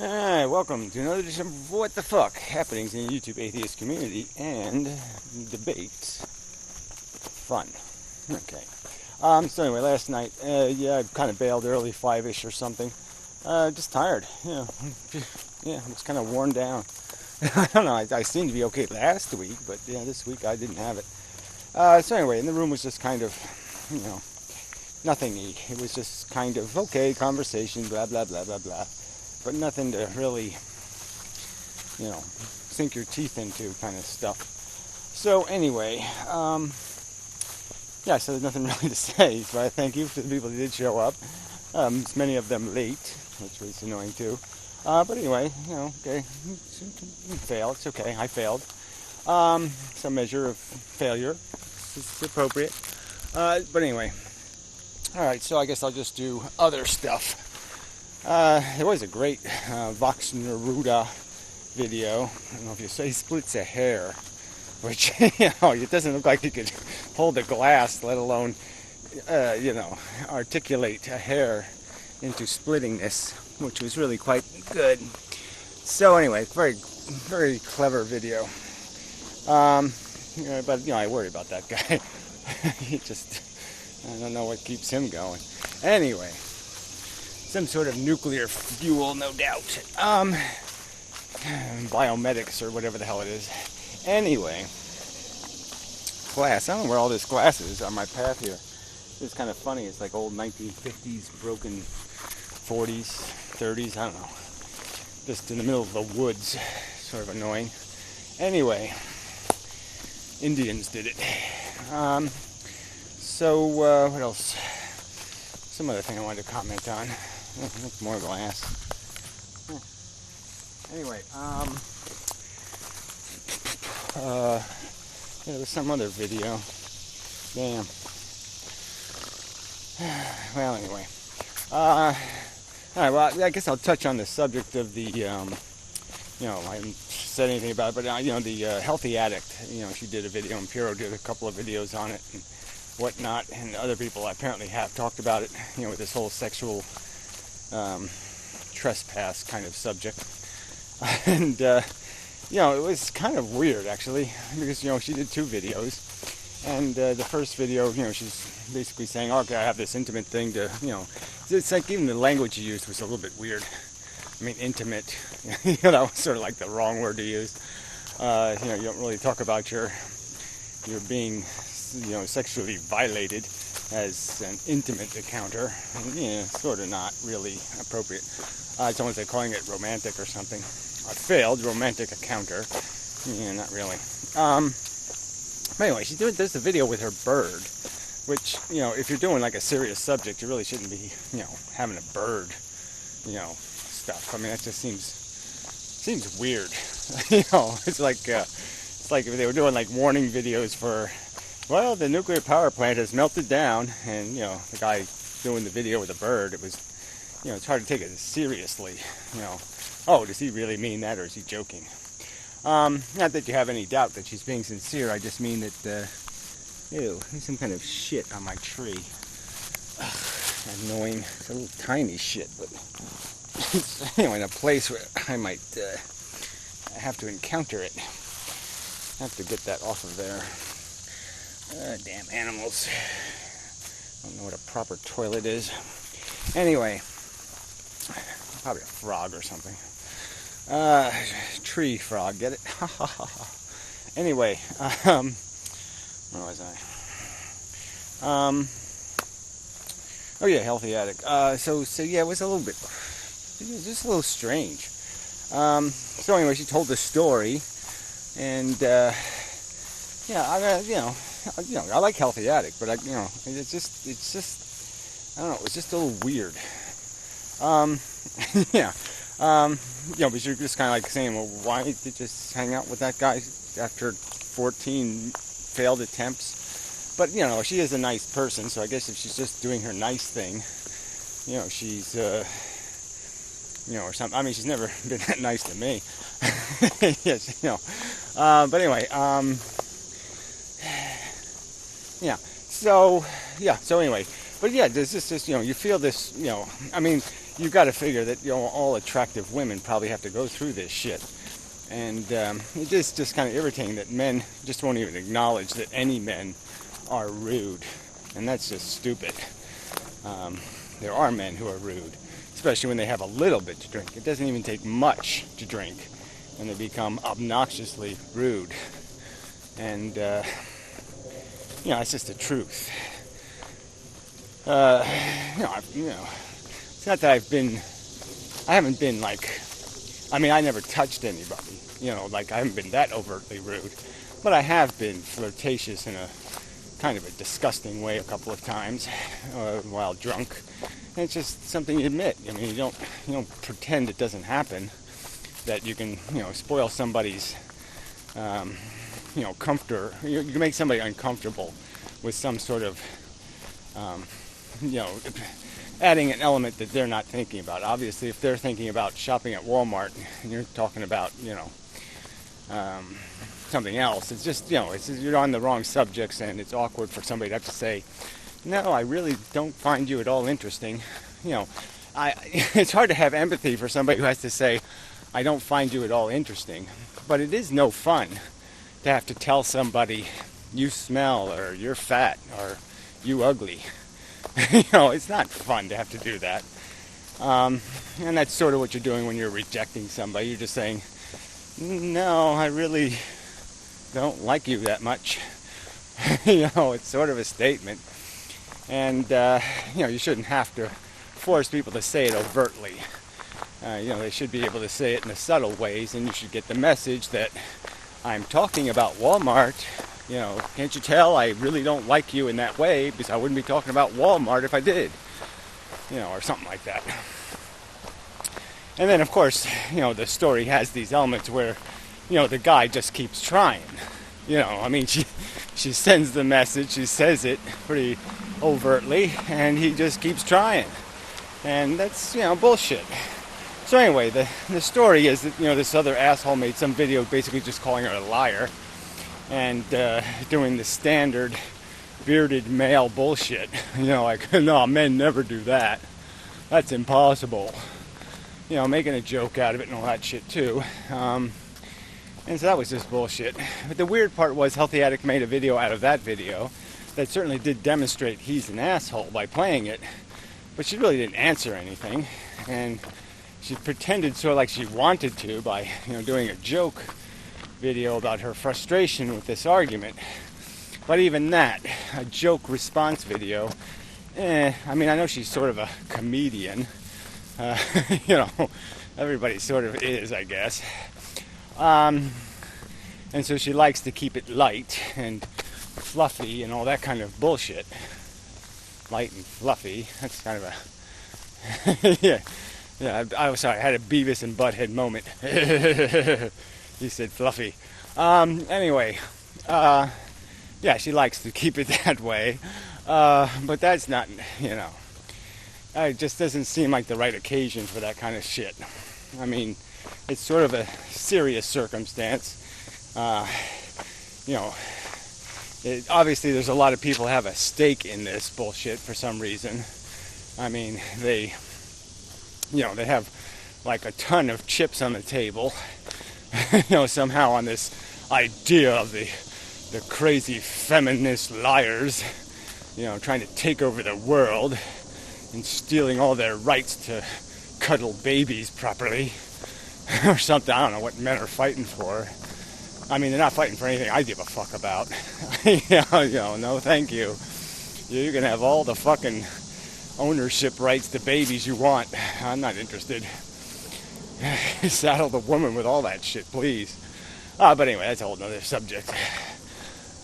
Alright, welcome to another edition of What the Fuck Happenings in the YouTube Atheist Community and Debates. Fun. Okay. So anyway, last night, I kind of bailed early, 5-ish or something. Just tired, yeah, I was kind of worn down. I don't know, I seemed to be okay last week, but yeah, this week I didn't have it. So anyway, and the room was just kind of, nothing-y. It was just kind of, okay, conversation, blah, blah, blah, blah, blah. But nothing to really, sink your teeth into kind of stuff. So anyway, so there's nothing really to say. So I thank you for the people that did show up. Many of them late, which was annoying too. But anyway, okay, fail. It's okay. I failed. Some measure of failure. It's appropriate. But anyway, all right. So I guess I'll just do other stuff. There was a great Vox Neruda video. I don't know if you say he splits a hair, which, it doesn't look like he could hold a glass, let alone, articulate a hair into splitting this, which was really quite good. So anyway, very, very clever video. But, I worry about that guy. I don't know what keeps him going. Anyway. Some sort of nuclear fuel, no doubt. Biomedics or whatever the hell it is. Anyway, glass. I don't know where all this glass is on my path here. It's kind of funny. It's like old 1950s, broken 40s, 30s. I don't know. Just in the middle of the woods. Sort of annoying. Anyway, Indians did it. What else? Some other thing I wanted to comment on. More glass. Anyway, there was some other video. Damn. Well, anyway. Alright, well, I guess I'll touch on the subject of the, I haven't said anything about it, but, the healthy addict. She did a video, and Piro did a couple of videos on it, and whatnot, and other people apparently have talked about it, with this whole sexual trespass kind of subject. And, it was kind of weird, actually, because, she did 2 videos. And the first video, she's basically saying, okay, I have this intimate thing to, it's like even the language she used was a little bit weird. I mean, intimate, that was sort of like the wrong word to use. You don't really talk about your being, sexually violated as an intimate encounter. Sort of not really appropriate. It's almost like calling it romantic or something. A failed romantic encounter. Not really. But anyway, she does the video with her bird, which, if you're doing like a serious subject, you really shouldn't be, having a bird, stuff. I mean, that just seems weird. It's like if they were doing like warning videos for, well, the nuclear power plant has melted down, and, the guy doing the video with a bird, it was, it's hard to take it seriously, oh, does he really mean that, or is he joking? Not that you have any doubt that she's being sincere, I just mean that, there's some kind of shit on my tree. Ugh, annoying. It's a little tiny shit, but it's, in a place where I might, have to encounter it. I have to get that off of there. Damn animals. I don't know what a proper toilet is. Anyway, probably a frog or something. Tree frog, get it? Anyway, where was I? Oh yeah, healthy addict. So yeah, it was just a little strange. So anyway, she told the story, and I like healthy addict, but it's just, I don't know, it was just a little weird. But you're just kind of like saying, well, why did you just hang out with that guy after 14 failed attempts? But, she is a nice person, so I guess if she's just doing her nice thing, she's, or something. I mean, she's never been that nice to me. Yes, but anyway, so anyway, but yeah, there's this, you feel this, I mean, you've got to figure that, you know, all attractive women probably have to go through this shit. And it is just kind of irritating that men just won't even acknowledge that any men are rude. And that's just stupid. There are men who are rude, especially when they have a little bit to drink. It doesn't even take much to drink, and they become obnoxiously rude. And, you know, it's just the truth. It's not that I haven't been like, I never touched anybody, you know, like I haven't been that overtly rude, but I have been flirtatious in a kind of a disgusting way a couple of times while drunk. And it's just something you admit. I mean, you don't pretend it doesn't happen, that you can, you know, spoil somebody's, you know, comfort. You can make somebody uncomfortable with some sort of, you know, adding an element that they're not thinking about. Obviously, if they're thinking about shopping at Walmart and you're talking about, you know, something else, it's just, you know, you're on the wrong subjects, and it's awkward for somebody to have to say, no, I really don't find you at all interesting. You know, it's hard to have empathy for somebody who has to say, I don't find you at all interesting. But it is no fun to have to tell somebody, you smell, or you're fat, or you ugly. You know, it's not fun to have to do that. And that's sort of what you're doing when you're rejecting somebody. You're just saying, no, I really don't like you that much. You know, it's sort of a statement. And, you know, you shouldn't have to force people to say it overtly. You know, they should be able to say it in the subtle ways, and you should get the message that I'm talking about Walmart. You know, can't you tell I really don't like you in that way, because I wouldn't be talking about Walmart if I did. You know, or something like that. And then, of course, you know, the story has these elements where, you know, the guy just keeps trying. You know, I mean, she sends the message, she says it pretty overtly, and he just keeps trying. And that's, you know, bullshit. So anyway, the story is that, you know, this other asshole made some video basically just calling her a liar and doing the standard bearded male bullshit. You know, like, no, men never do that. That's impossible. You know, making a joke out of it and all that shit too. And so that was just bullshit. But the weird part was Healthy Addict made a video out of that video that certainly did demonstrate he's an asshole by playing it. But she really didn't answer anything. And she pretended sort of like she wanted to by, you know, doing a joke video about her frustration with this argument. But even that, a joke response video, I mean, I know she's sort of a comedian. You know, everybody sort of is, I guess. And so she likes to keep it light and fluffy and all that kind of bullshit. Light and fluffy, that's kind of a... yeah, I was sorry, I had a Beavis and Butthead moment. He said fluffy. Anyway, yeah, she likes to keep it that way. But that's not, you know, it just doesn't seem like the right occasion for that kind of shit. I mean, it's sort of a serious circumstance. You know, obviously there's a lot of people who have a stake in this bullshit for some reason. I mean, they have like a ton of chips on the table, you know, somehow on this idea of the crazy feminist liars, you know, trying to take over the world and stealing all their rights to cuddle babies properly or something. I don't know what men are fighting for. I mean, they're not fighting for anything I give a fuck about. You know, no thank you. You can have all the fucking ownership rights to babies you want. I'm not interested. Saddle the woman with all that shit, please. But anyway, that's a whole nother subject.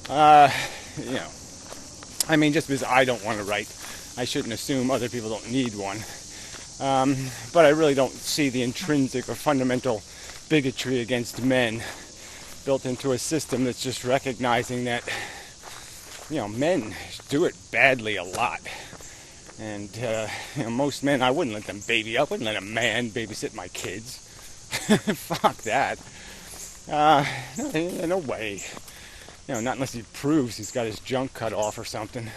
You know, I mean, just because I don't want to write, I shouldn't assume other people don't need one. But I really don't see the intrinsic or fundamental bigotry against men built into a system that's just recognizing that, you know, men do it badly a lot. And, you know, most men, I wouldn't let them baby up. I wouldn't let a man babysit my kids. Fuck that. No way. You know, not unless he proves he's got his junk cut off or something.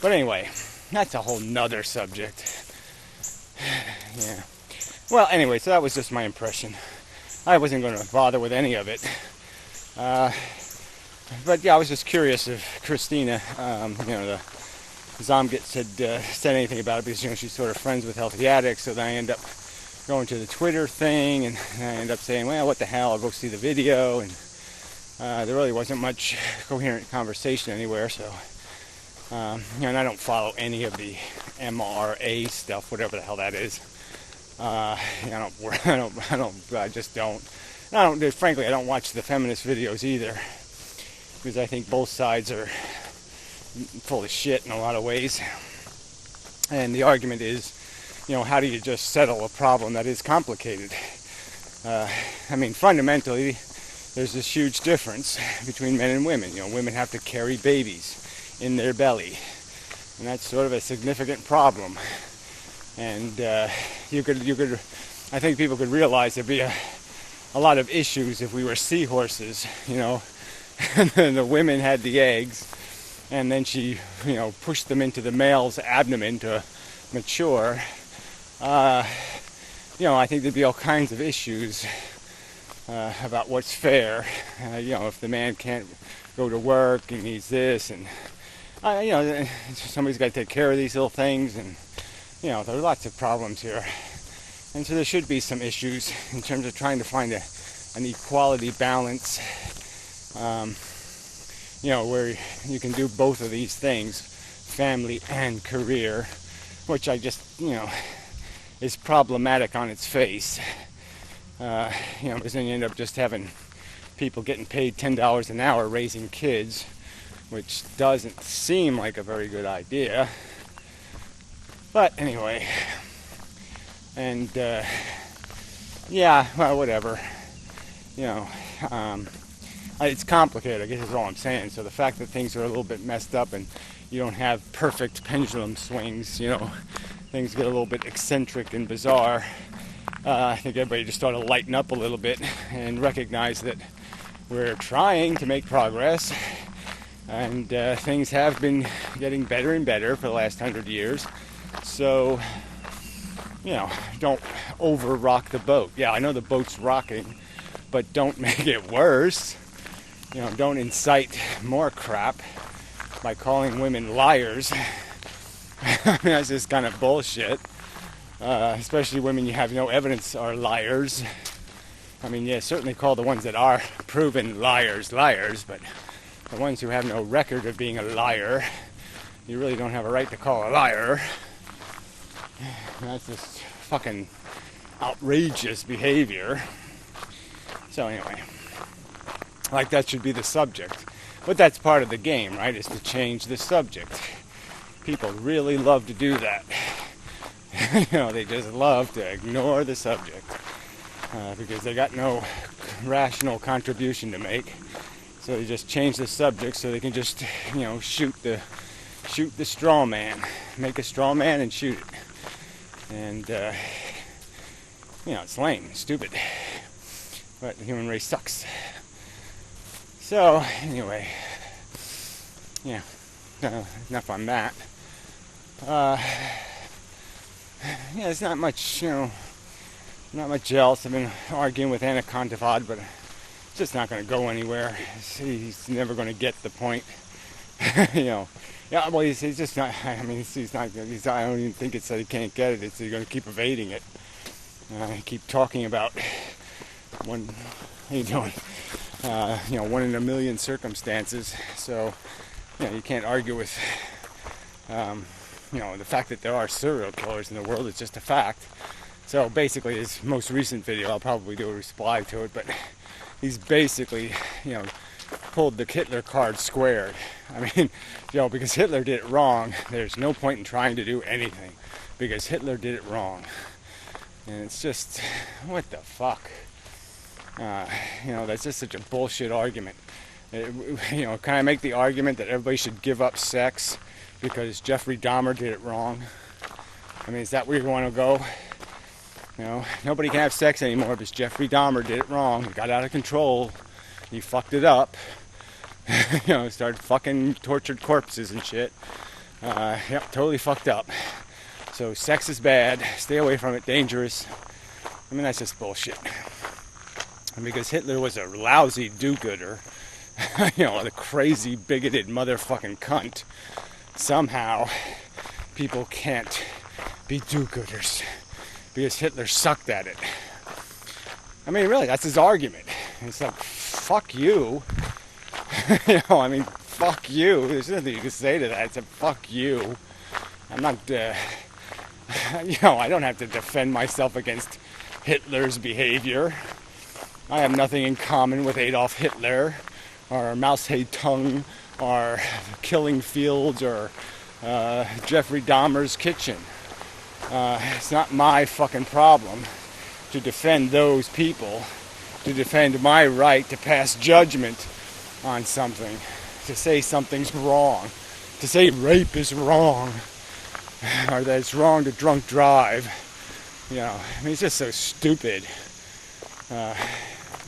But anyway, that's a whole nother subject. Yeah. Well, anyway, so that was just my impression. I wasn't going to bother with any of it. But yeah, I was just curious if Christina, the Zomgits had said anything about it, because she's sort of friends with healthy addicts. So then I end up going to the Twitter thing, and I end up saying, well, what the hell, I'll go see the video. And there really wasn't much coherent conversation anywhere. So and I don't follow any of the MRA stuff, whatever the hell that is. I just don't. Frankly, I don't watch the feminist videos either, because I think both sides are full of shit in a lot of ways. And the argument is, how do you just settle a problem that is complicated? Fundamentally, there's this huge difference between men and women. Women have to carry babies in their belly, and that's sort of a significant problem. And I think people could realize there'd be a lot of issues if we were seahorses, and then the women had the eggs, and then she, pushed them into the male's abdomen to mature. I think there'd be all kinds of issues about what's fair. If the man can't go to work, he needs this, and somebody's got to take care of these little things, and there are lots of problems here. And so there should be some issues in terms of trying to find an equality balance, where you can do both of these things, family and career, which I just, is problematic on its face. Because then you end up just having people getting paid $10 an hour raising kids, which doesn't seem like a very good idea. But anyway, and whatever. It's complicated, I guess is all I'm saying. So the fact that things are a little bit messed up and you don't have perfect pendulum swings, things get a little bit eccentric and bizarre. I think everybody just ought to lighten up a little bit and recognize that we're trying to make progress, and things have been getting better and better for the last 100 years. So, don't over-rock the boat. Yeah, I know the boat's rocking, but don't make it worse. Don't incite more crap by calling women liars. That's just kind of bullshit. Especially women you have no evidence are liars. Certainly call the ones that are proven liars, but the ones who have no record of being a liar, you really don't have a right to call a liar. That's just fucking outrageous behavior. So anyway, that should be the subject. But that's part of the game, right? Is to change the subject. People really love to do that. They just love to ignore the subject because they got no rational contribution to make. So they just change the subject so they can just, shoot the straw man, make a straw man and shoot it. And it's lame, stupid, but the human race sucks. So anyway, enough on that. There's not much, not much else. I've been arguing with Anaconda Vod, but it's just not going to go anywhere. He's never going to get the point. He's just not. He's not. I don't even think it's that he can't get it. It's that he's going to keep evading it. I keep talking about one. How you doing? 1 in a million circumstances. So, you can't argue with. The fact that there are serial killers in the world is just a fact. So basically, his most recent video, I'll probably do a reply to it, but he's basically, pulled the Hitler card squared. Because Hitler did it wrong, there's no point in trying to do anything, because Hitler did it wrong. And it's just, what the fuck? That's just such a bullshit argument. Can I make the argument that everybody should give up sex because Jeffrey Dahmer did it wrong? Is that where you want to go? Nobody can have sex anymore because Jeffrey Dahmer did it wrong. He got out of control. He fucked it up. Started fucking tortured corpses and shit. Totally fucked up. So sex is bad, stay away from it, dangerous. I mean, that's just bullshit. And because Hitler was a lousy do-gooder, a crazy, bigoted motherfucking cunt, somehow people can't be do-gooders because Hitler sucked at it. I mean, really, that's his argument. It's like, fuck you. Fuck you. There's nothing you can say to that except fuck you. I'm not, I don't have to defend myself against Hitler's behavior. I have nothing in common with Adolf Hitler, or Mao Zedong, or Killing Fields, or Jeffrey Dahmer's kitchen. It's not my fucking problem to defend those people, to defend my right to pass judgment on something, to say something's wrong, to say rape is wrong, or that it's wrong to drunk drive. It's just so stupid.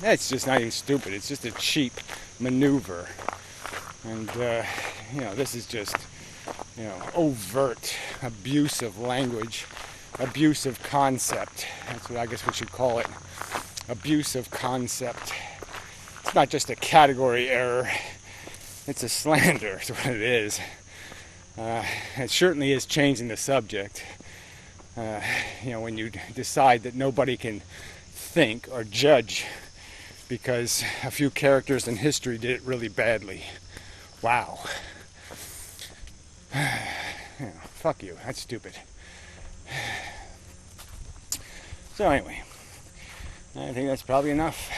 It's just not even stupid. It's just a cheap maneuver. And, this is just, overt abuse of language, abuse of concept. That's what I guess we should call it. Abuse of concept. It's not just a category error. It's a slander. It's what it is. It certainly is changing the subject. When you decide that nobody can think or judge because a few characters in history did it really badly. Wow. Fuck you. That's stupid. So anyway, I think that's probably enough.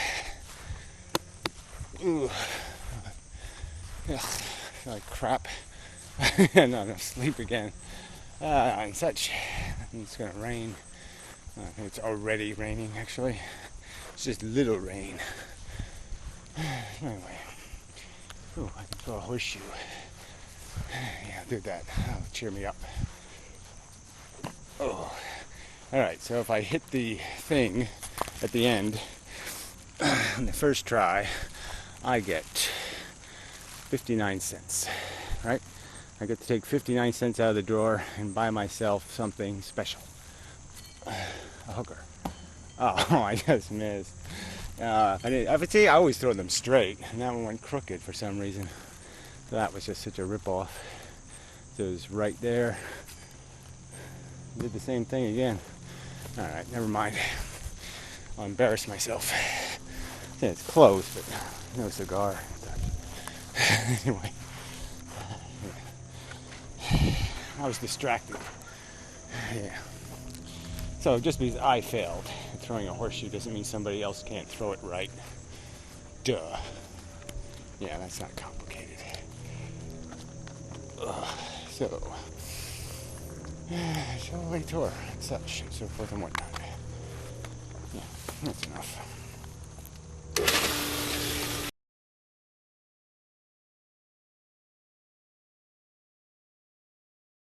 Ooh. Ugh, I feel like crap. No, I'm gonna sleep again. And such. It's gonna rain. I think it's already raining, actually. It's just little rain. Anyway. Ooh, I can throw a horseshoe. Yeah, do that. That'll cheer me up. Oh. Alright, so if I hit the thing at the end, on the first try, I get 59 cents. Right? I get to take 59 cents out of the drawer and buy myself something special. A hooker. Oh, I just missed. I always throw them straight, and that one went crooked for some reason. So that was just such a rip-off. So it was right there. Did the same thing again. Alright, never mind. I'll embarrass myself. Yeah, it's closed, but no cigar. Anyway. I was distracted. Yeah. So just because I failed at throwing a horseshoe doesn't mean somebody else can't throw it right. Duh. Yeah, that's not complicated. So shall we tour and such, and so forth and whatnot. Yeah, that's enough.